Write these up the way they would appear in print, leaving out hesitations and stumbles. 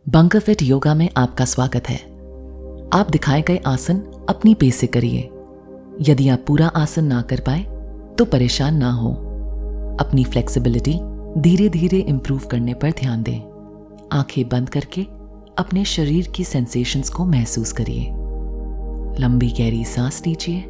Bunker fit yoga में आपका स्वागत है। आप दिखाए गए आसन अपनी पेस से करिए। यदि आप पूरा आसन ना कर पाए तो परेशान ना हो। अपनी फ्लेक्सिबिलिटी धीरे धीरे इंप्रूव करने पर ध्यान दें। आंखें बंद करके अपने शरीर की सेंसेशंस को महसूस करिए। लंबी गहरी सांस लीजिए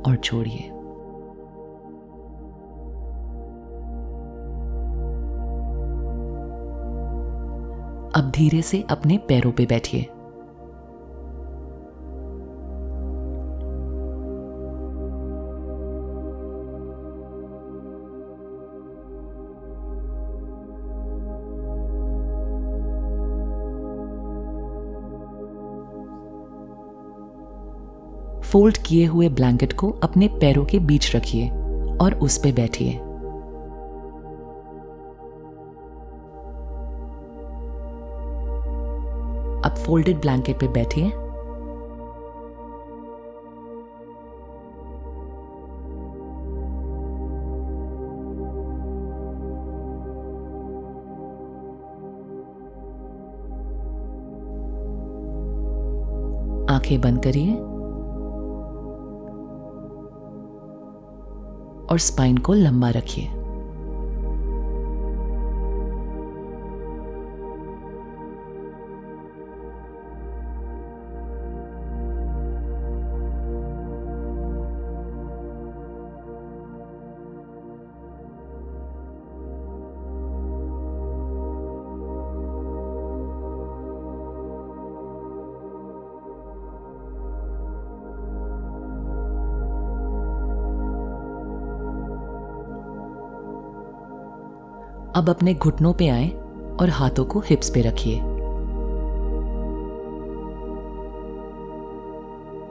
और छोड़िए। अब धीरे से अपने पैरों पे बैठिए। फोल्ड किए हुए ब्लैंकेट को अपने पैरों के बीच रखिए और उस पे बैठिए। अब फोल्डेड ब्लैंकेट पे बैठिए। आंखें बंद करिए और स्पाइन को लंबा रखिए। अब अपने घुटनों पे आए और हाथों को हिप्स पे रखिए।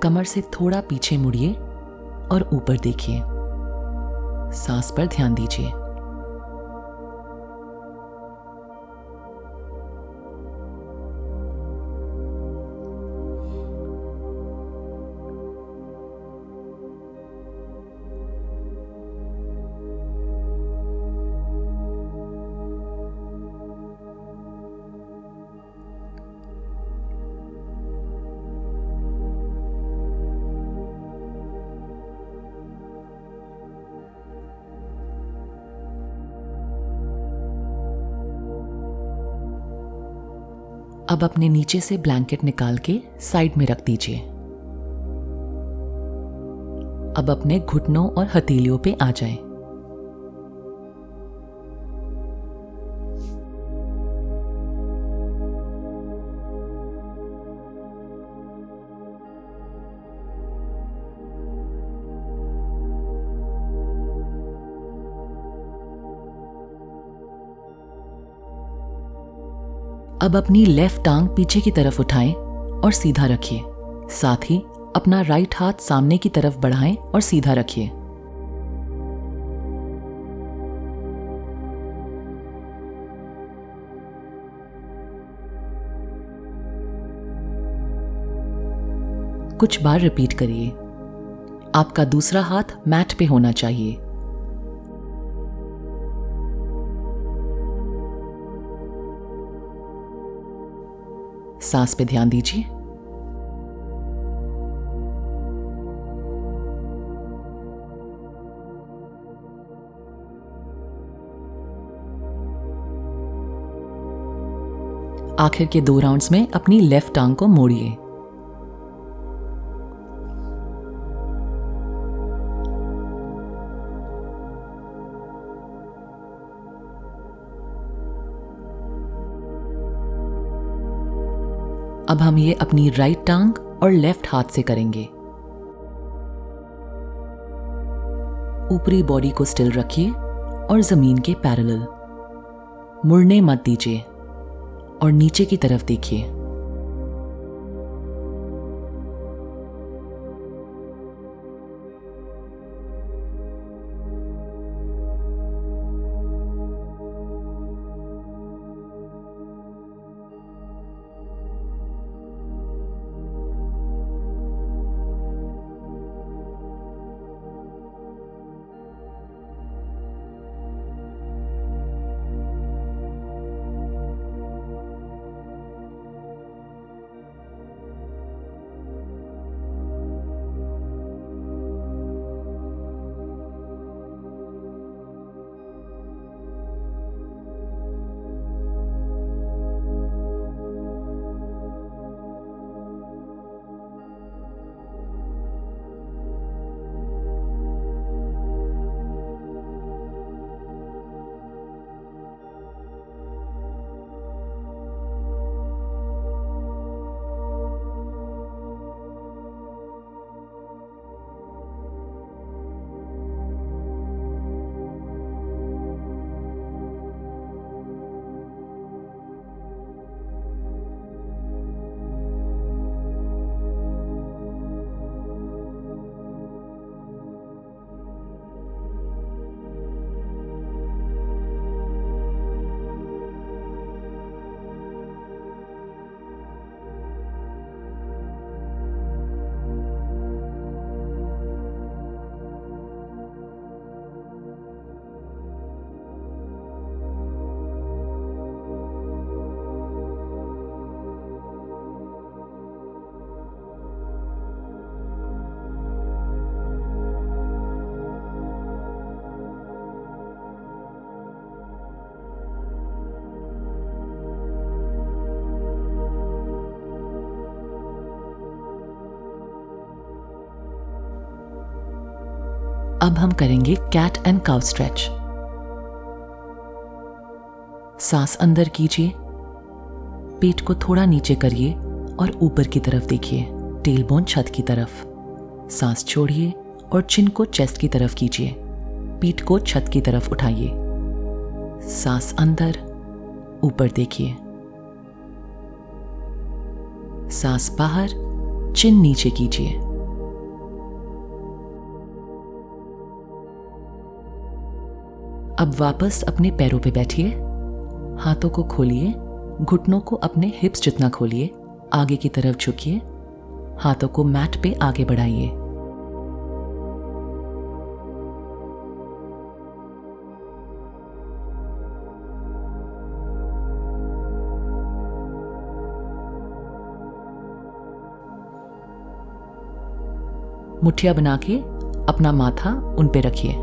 कमर से थोड़ा पीछे मुड़िए और ऊपर देखिए। सांस पर ध्यान दीजिए। अब अपने नीचे से ब्लैंकेट निकाल के साइड में रख दीजिए। अब अपने घुटनों और हथेलियों पे आ जाएं। अब अपनी लेफ्ट टांग पीछे की तरफ उठाएं और सीधा रखिए। साथ ही अपना राइट हाथ सामने की तरफ बढ़ाएं और सीधा रखिए। कुछ बार रिपीट करिए। आपका दूसरा हाथ मैट पे होना चाहिए। सांस पे ध्यान दीजिए। आखिर के 2 राउंड्स में अपनी लेफ्ट टांग को मोड़िए। अब हम ये अपनी राइट टांग और लेफ्ट हाथ से करेंगे। ऊपरी बॉडी को स्टिल रखिए और जमीन के पैरेलल। मुड़ने मत दीजिए और नीचे की तरफ देखिए। अब हम करेंगे कैट एंड काउ स्ट्रेच। सांस अंदर कीजिए, पेट को थोड़ा नीचे करिए और ऊपर की तरफ देखिए, टेलबोन छत की तरफ। सांस छोड़िए और चिन को चेस्ट की तरफ कीजिए, पीठ को छत की तरफ उठाइए। सांस अंदर, ऊपर देखिए। सांस बाहर, चिन नीचे कीजिए। अब वापस अपने पैरों पे बैठिए, हाथों को खोलिए, घुटनों को अपने हिप्स जितना खोलिए, आगे की तरफ झुकिए, हाथों को मैट पे आगे बढ़ाइए। मुट्ठियां बना के अपना माथा उन पे रखिए।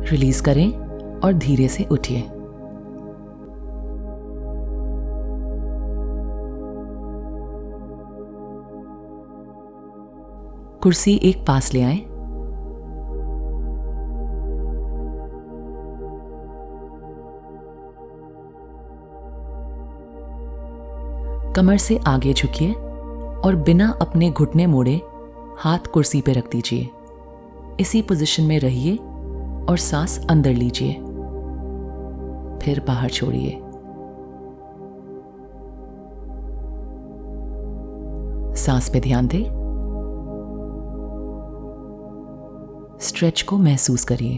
रिलीज करें और धीरे से उठिए। कुर्सी एक पास ले आए। कमर से आगे झुकिए और बिना अपने घुटने मोड़े हाथ कुर्सी पे रख दीजिए। इसी पोजीशन में रहिए और सांस अंदर लीजिए, फिर बाहर छोड़िए। सांस पे ध्यान दें, स्ट्रेच को महसूस करिए।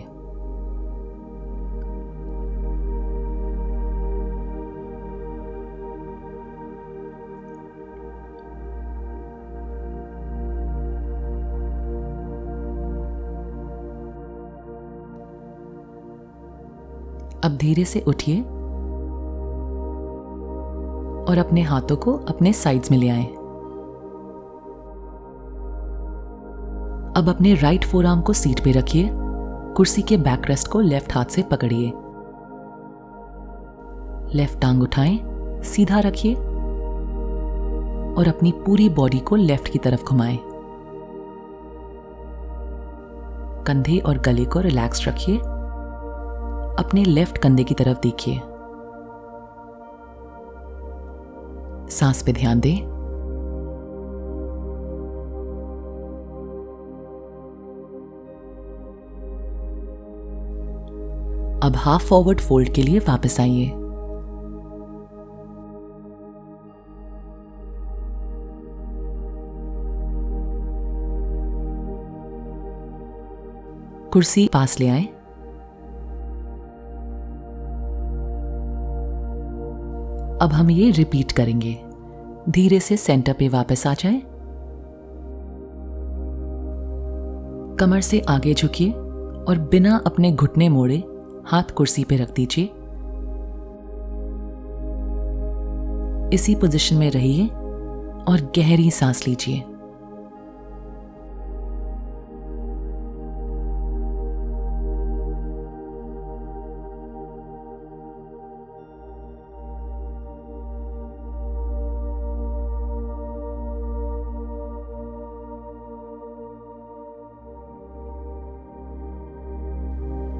अब धीरे से उठिए और अपने हाथों को अपने साइड्स में ले आएं। अब अपने राइट फोरआर्म को सीट पे रखिए, कुर्सी के बैक रेस्ट को लेफ्ट हाथ से पकड़िए। लेफ्ट टांग उठाएं, सीधा रखिए और अपनी पूरी बॉडी को लेफ्ट की तरफ घुमाएं। कंधे और गले को रिलैक्स रखिए, अपने लेफ्ट कंधे की तरफ देखिए। सांस पे ध्यान दें। अब हाफ फॉरवर्ड फोल्ड के लिए वापस आइए। कुर्सी पास ले आए। अब हम ये रिपीट करेंगे। धीरे से सेंटर पे वापस आ जाएं। कमर से आगे झुकिए और बिना अपने घुटने मोड़े हाथ कुर्सी पे रख दीजिए। इसी पोजीशन में रहिए और गहरी सांस लीजिए।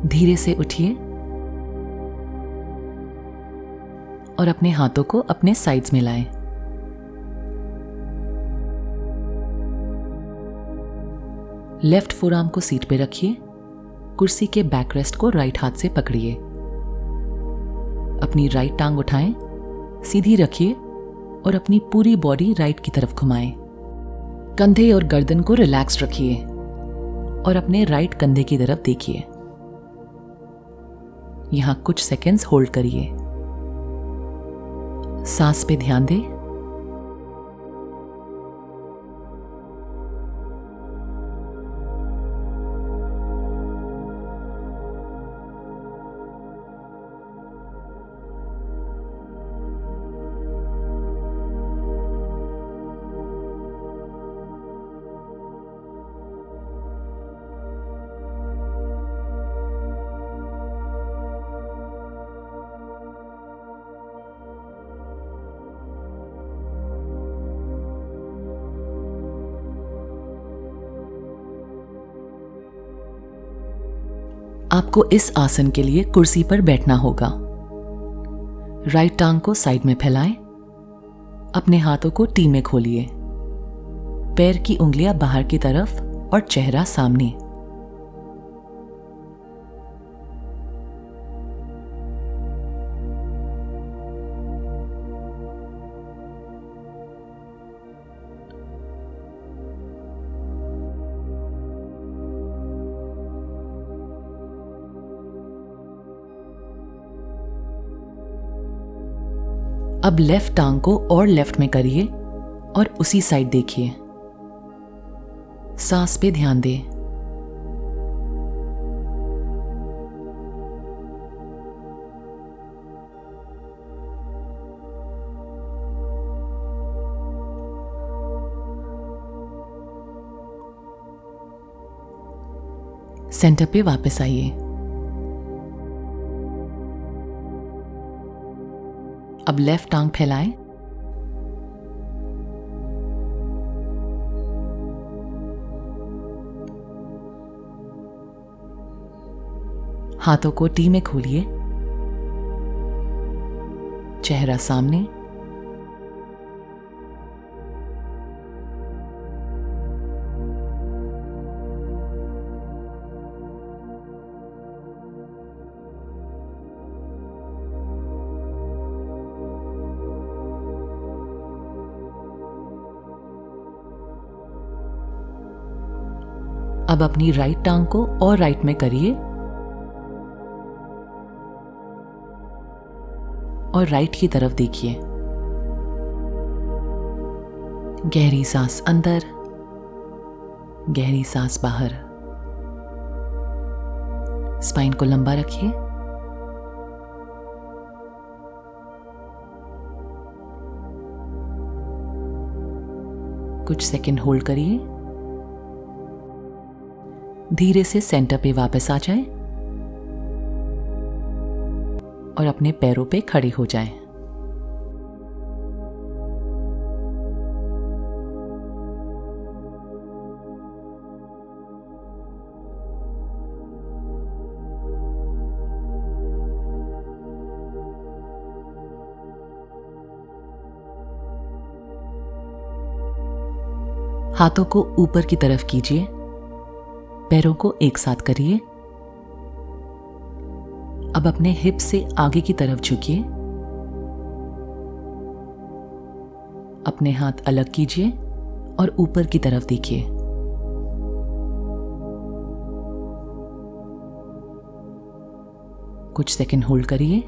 धीरे से उठिए और अपने हाथों को अपने साइड्स में लाएं। लेफ्ट फोरआर्म को सीट पे रखिए, कुर्सी के बैक रेस्ट को राइट हाथ से पकड़िए। अपनी राइट टांग उठाएं, सीधी रखिए और अपनी पूरी बॉडी राइट की तरफ घुमाएं। कंधे और गर्दन को रिलैक्स रखिए और अपने राइट कंधे की तरफ देखिए। यहां कुछ सेकंड्स होल्ड करिए। सांस पे ध्यान दें। आपको इस आसन के लिए कुर्सी पर बैठना होगा। राइट टांग को साइड में फैलाएं। अपने हाथों को टी में खोलिए। पैर की उंगलियां बाहर की तरफ और चेहरा सामने। अब लेफ्ट टांग को और लेफ्ट में करिए और उसी साइड देखिए। सांस पे ध्यान दें। सेंटर पे वापस आइए। अब लेफ्ट टांग फैलाएं। हाथों को टी में खोलिए। चेहरा सामने। अब अपनी राइट टांग को और राइट में करिए और राइट की तरफ देखिए। गहरी सांस अंदर, गहरी सांस बाहर। स्पाइन को लंबा रखिए। कुछ सेकंड होल्ड करिए। धीरे से सेंटर पे वापस आ जाएं और अपने पैरों पे खड़े हो जाएं। हाथों को ऊपर की तरफ कीजिए। पैरों को एक साथ करिए। अब अपने हिप से आगे की तरफ झुकिए। अपने हाथ अलग कीजिए और ऊपर की तरफ देखिए। कुछ सेकंड होल्ड करिए।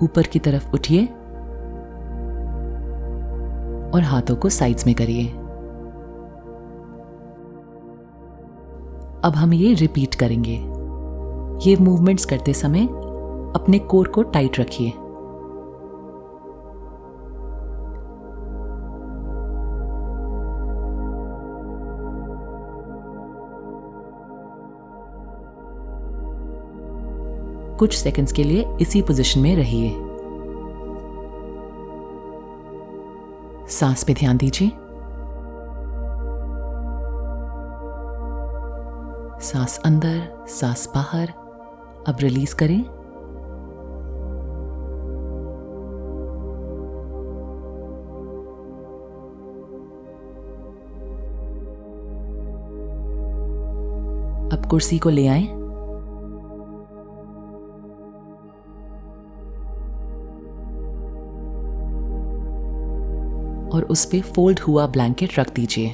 ऊपर की तरफ उठिए और हाथों को साइड्स में करिए। अब हम ये रिपीट करेंगे। ये मूवमेंट्स करते समय अपने कोर को टाइट रखिए। कुछ सेकंड्स के लिए इसी पोजीशन में रहिए। सांस पे ध्यान दीजिए। सांस अंदर, सांस बाहर। अब रिलीज करें। अब कुर्सी को ले आएं। और उस पे फोल्ड हुआ ब्लैंकेट रख दीजिए।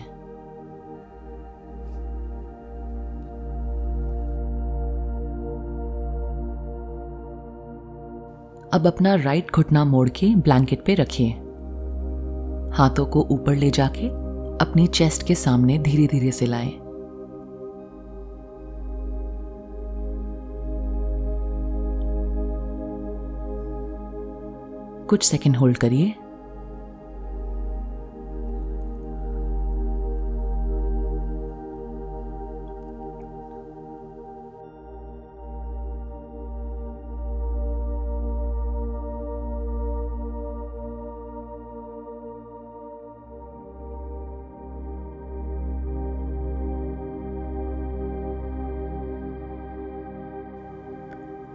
अब अपना राइट घुटना मोड़ के ब्लैंकेट पे रखिए। हाथों को ऊपर ले जाके अपनी चेस्ट के सामने धीरे धीरे से लाएं। कुछ सेकंड होल्ड करिए।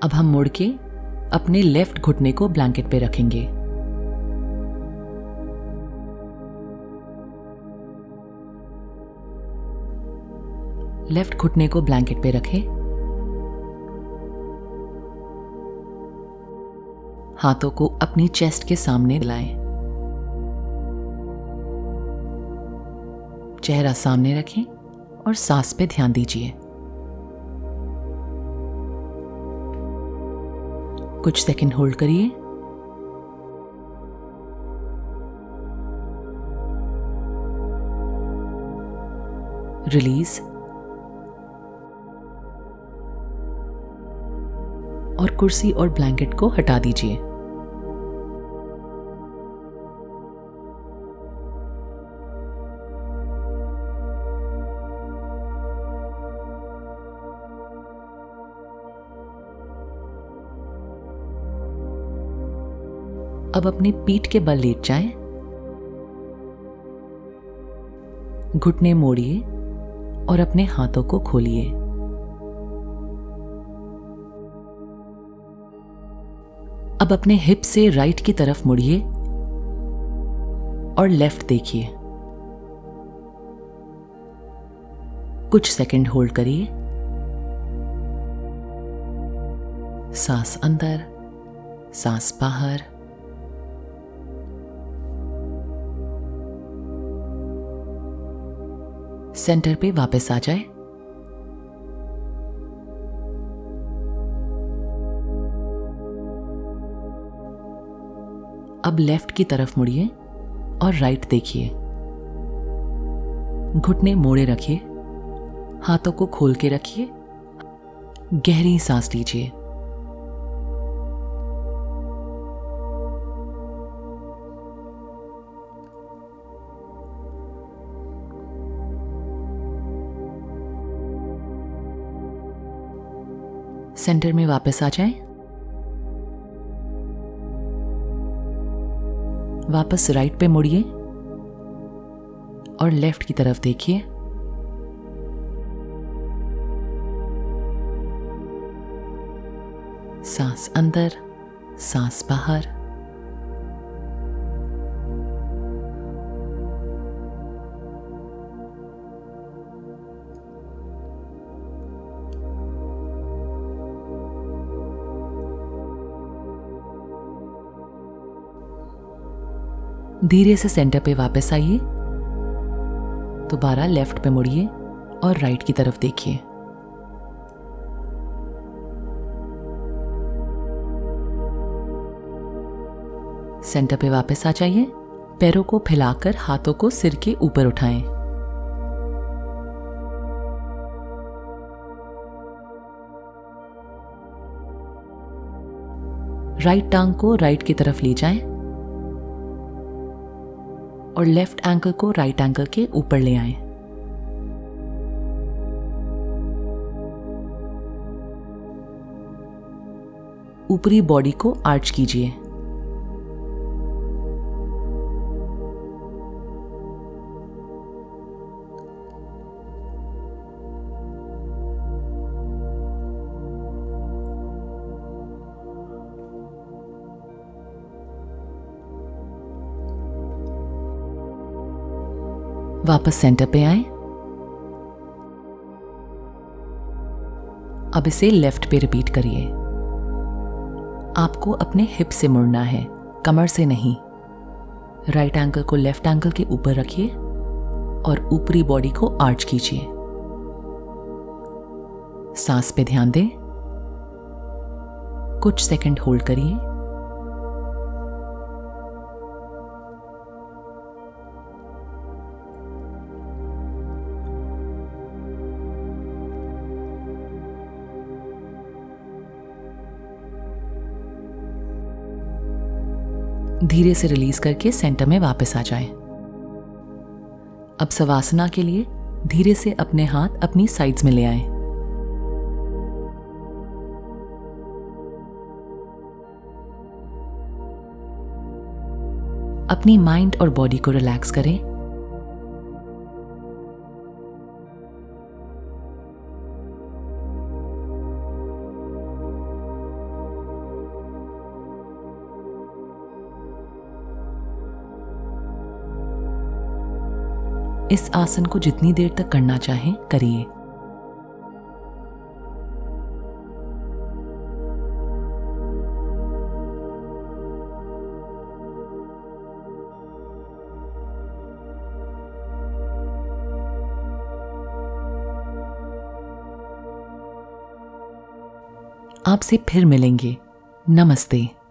अब हम मुड़ के अपने लेफ्ट घुटने को ब्लैंकेट पे रखेंगे। लेफ्ट घुटने को ब्लैंकेट पे रखें। हाथों को अपनी चेस्ट के सामने लाएं। चेहरा सामने रखें और सांस पे ध्यान दीजिए। कुछ सेकंड होल्ड करिए। रिलीज और कुर्सी और ब्लैंकेट को हटा दीजिए। अब अपनी पीठ के बल लेट जाएं। घुटने मोड़िए और अपने हाथों को खोलिए। अब अपने हिप से राइट की तरफ मुड़िए और लेफ्ट देखिए। कुछ सेकंड होल्ड करिए। सांस अंदर, सांस बाहर। सेंटर पे वापस आ जाए। अब लेफ्ट की तरफ मुड़िए और राइट देखिए। घुटने मोड़े रखिए, हाथों को खोल के रखिए। गहरी सांस लीजिए। सेंटर में वापस आ जाएं। वापस राइट पे मुड़िए और लेफ्ट की तरफ देखिए। सांस अंदर, सांस बाहर। धीरे से सेंटर पे वापस आइए। दोबारा लेफ्ट पे मुड़िए और राइट की तरफ देखिए। सेंटर पे वापस आ जाइए। पैरों को फैलाकर हाथों को सिर के ऊपर उठाएं। राइट टांग को राइट की तरफ ले जाएं और लेफ्ट एंकल को राइट एंकल के ऊपर ले आएं। ऊपरी बॉडी को आर्च कीजिए। वापस सेंटर पे आएं। अब इसे लेफ्ट पे रिपीट करिए। आपको अपने हिप से मुड़ना है, कमर से नहीं। राइट एंकल को लेफ्ट एंकल के ऊपर रखिए और ऊपरी बॉडी को आर्च कीजिए। सांस पे ध्यान दें। कुछ सेकंड होल्ड करिए। धीरे से रिलीज करके सेंटर में वापस आ जाएं। अब शवासना के लिए धीरे से अपने हाथ अपनी साइड्स में ले आएं। अपनी माइंड और बॉडी को रिलैक्स करें। इस आसन को जितनी देर तक करना चाहें करिए। आपसे फिर मिलेंगे। नमस्ते।